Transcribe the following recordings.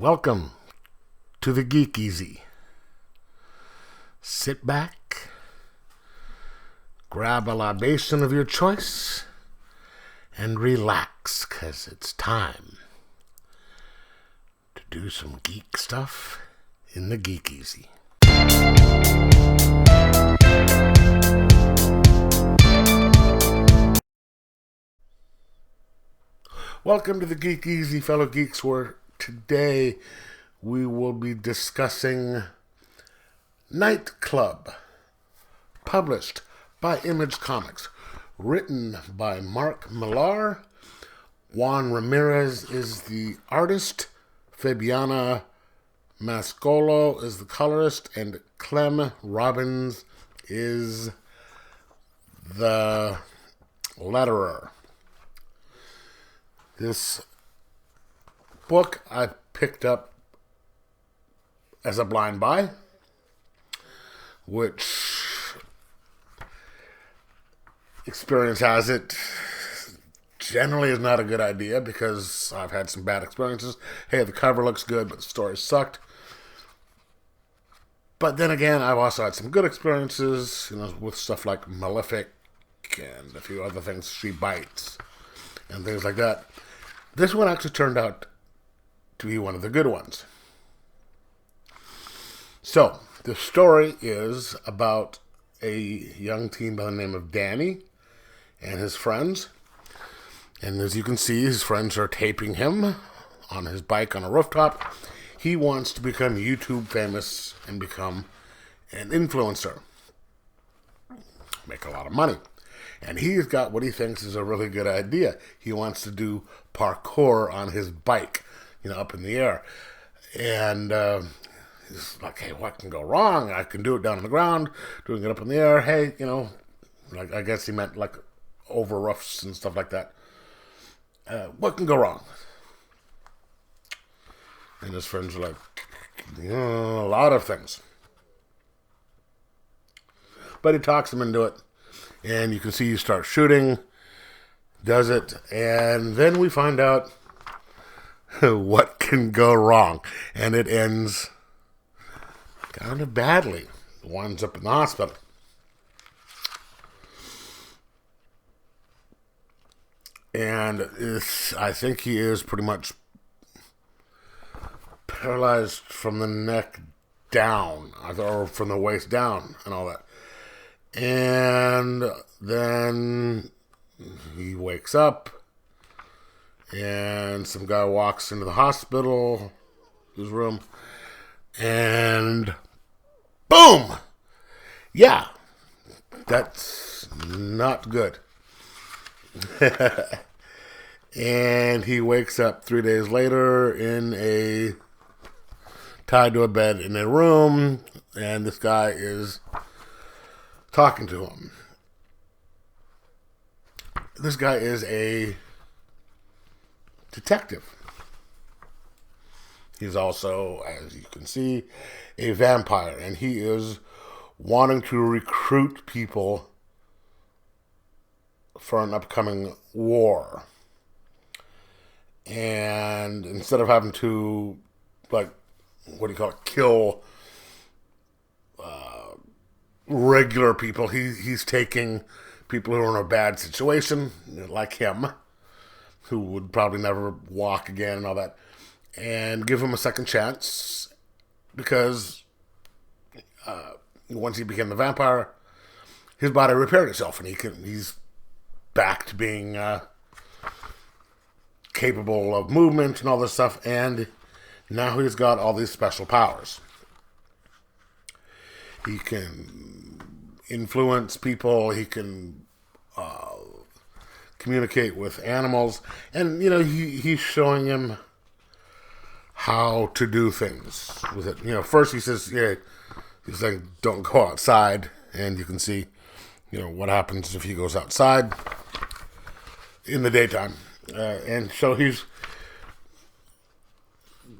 Welcome to the Geek Easy. Sit back, grab a libation of your choice, and relax, 'cause it's time to do some geek stuff in the Geek Easy. Welcome to the Geek Easy, fellow geeks, where today we will be discussing Night Club, published by Image Comics, written by Mark Millar. Juan Ramirez is the artist, Fabiana Mascolo is the colorist, and Clem Robbins is the letterer. This book I picked up as a blind buy, which experience has it generally is not a good idea because I've had some bad experiences. Hey, the cover looks good, but the story sucked. But then again, I've also had some good experiences, with stuff like Malefic and a few other things, She Bites, and things like that. This one actually turned out to be one of the good ones. So, the story is about a young teen by the name of Danny and his friends. And as you can see, his friends are taping him on his bike on a rooftop. He wants to become YouTube famous and become an influencer. Make a lot of money. And he's got what he thinks is a really good idea. He wants to do parkour on his bike, up in the air. And he's like, hey, what can go wrong? I can do it down on the ground, doing it up in the air. Hey, I guess he meant like over roofs and stuff like that. What can go wrong? And his friends are like, a lot of things. But he talks him into it. And you can see he starts shooting, does it, and then we find out what can go wrong. And it ends kind of badly. Winds up in the hospital. And I think he is pretty much paralyzed from the neck down, or from the waist down, and all that. And then he wakes up, and some guy walks into the hospital, his room, and boom! Yeah, that's not good. And he wakes up 3 days later tied to a bed in a room, and this guy is talking to him. This guy is a detective. He's also, as you can see, a vampire, and he is wanting to recruit people for an upcoming war. And instead of having to, kill regular people, he's taking people who are in a bad situation, like him, who would probably never walk again and all that, and give him a second chance, because once he became the vampire, his body repaired itself, and he's back to being capable of movement and all this stuff, and now he's got all these special powers. He can influence people. He can communicate with animals. And, he's showing him how to do things with it. First he says, he's saying, don't go outside. And you can see, what happens if he goes outside in the daytime. And so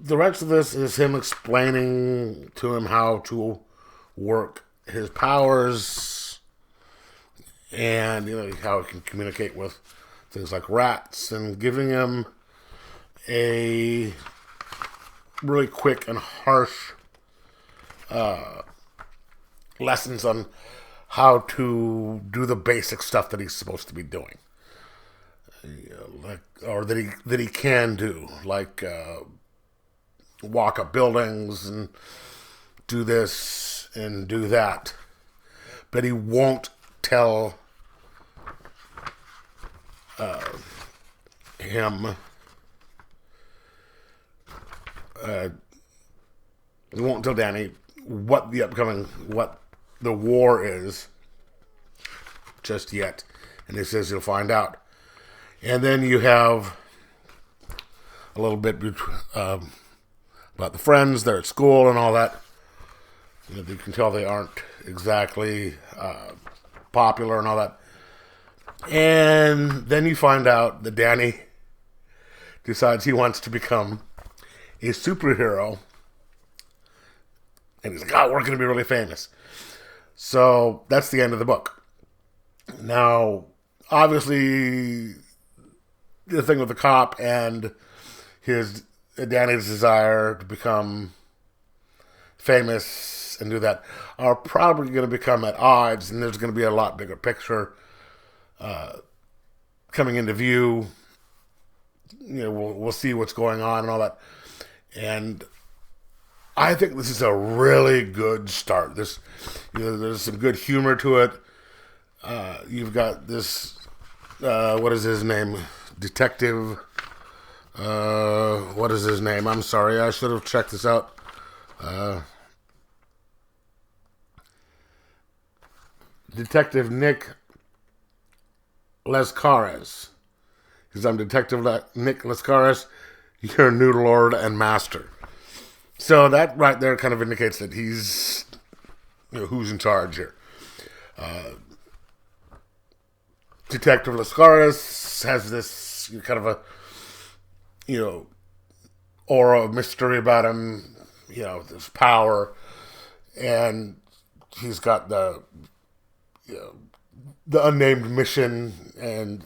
the rest of this is him explaining to him how to work his powers, and how he can communicate with things like rats, and giving him a really quick and harsh lessons on how to do the basic stuff that he's supposed to be doing, or that he can do, like walk up buildings and do this and do that. But he won't tell him. He won't tell Danny what the war is just yet, and he says he'll find out. And then you have a little bit about the friends. They're at school and all that. You can tell they aren't exactly popular and all that. And then you find out that Danny decides he wants to become a superhero. And he's like, oh, we're going to be really famous. So that's the end of the book. Now, obviously, the thing with the cop and Danny's desire to become famous and do that are probably going to become at odds, and there's going to be a lot bigger picture coming into view. We'll see what's going on and all that. And I think this is a really good start. There's some good humor to it. You've got this, what is his name? Detective. What is his name? I'm sorry, I should have checked this out. Detective Nick Lascaris. Because I'm Detective Nick Lascaris, your new Lord and Master. So that right there kind of indicates that he's, who's in charge here. Detective Lascaris has this kind of a, aura of mystery about him, this power, and he's got the unnamed mission, and,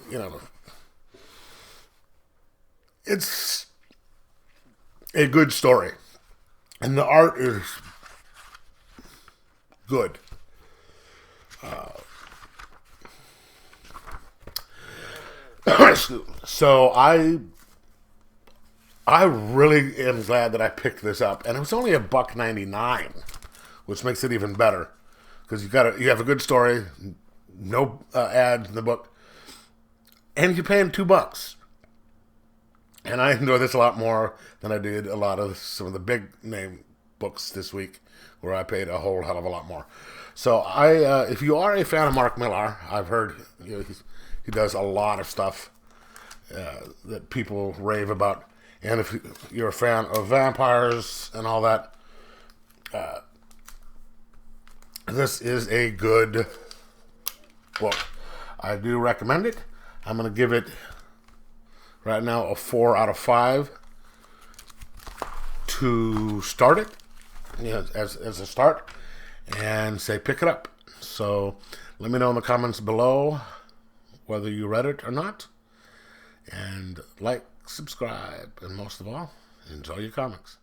it's a good story. And the art is good. So I really am glad that I picked this up, and it was only $1.99, which makes it even better because you have a good story, no ads in the book, and you're paying $2. And I enjoy this a lot more than I did some of the big name books this week, where I paid a whole hell of a lot more. So if you are a fan of Mark Millar, I've heard he does a lot of stuff that people rave about. And if you're a fan of vampires and all that, this is a good book. I do recommend it. I'm going to give it right now a 4 out of 5 to start it, as a start, and say pick it up. So let me know in the comments below whether you read it or not, and like, subscribe, and most of all, enjoy your comics.